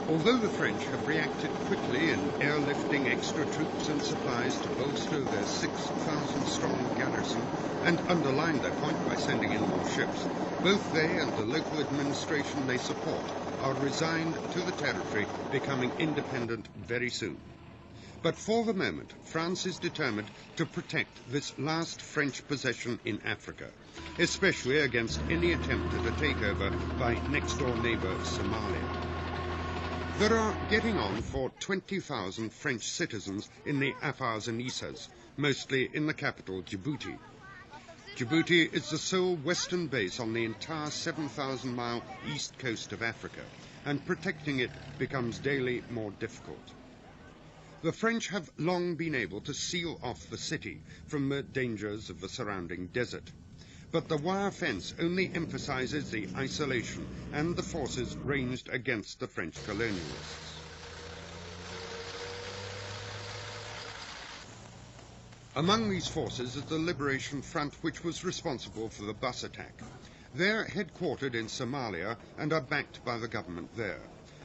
Although the French have reacted quickly in airlifting extra troops and supplies to bolster their 6,000-strong garrison and underlined their point by sending in more ships, both they and the local administration they support are resigned to the territory, becoming independent very soon. But for the moment, France is determined to protect this last French possession in Africa, especially against any attempt at a takeover by next-door neighbour Somalia. There are getting on for 20,000 French citizens in the Afars and Isas, mostly in the capital Djibouti. Djibouti is the sole western base on the entire 7,000-mile east coast of Africa, and protecting it becomes daily more difficult. The French have long been able to seal off the city from the dangers of the surrounding desert. But the wire fence only emphasizes the isolation and the forces ranged against the French colonialists. Among these forces is the Liberation Front, which was responsible for the bus attack. They're headquartered in Somalia and are backed by the government there.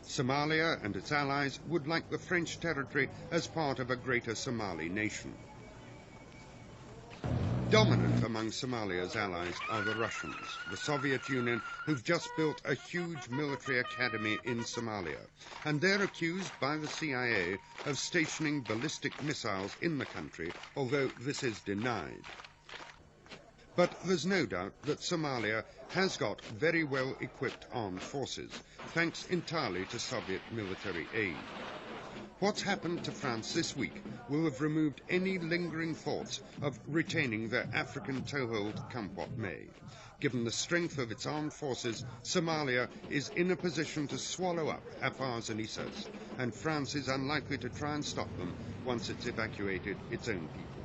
Somalia and its allies would like the French territory as part of a greater Somali nation. Dominant among Somalia's allies are the Russians, the Soviet Union, who've just built a huge military academy in Somalia, and they're accused by the CIA of stationing ballistic missiles in the country, although this is denied. But there's no doubt that Somalia has got very well-equipped armed forces, thanks entirely to Soviet military aid. What's happened to France this week will have removed any lingering thoughts of retaining their African toehold come what may. Given the strength of its armed forces, Somalia is in a position to swallow up Afars and Isas, and France is unlikely to try and stop them once it's evacuated its own people.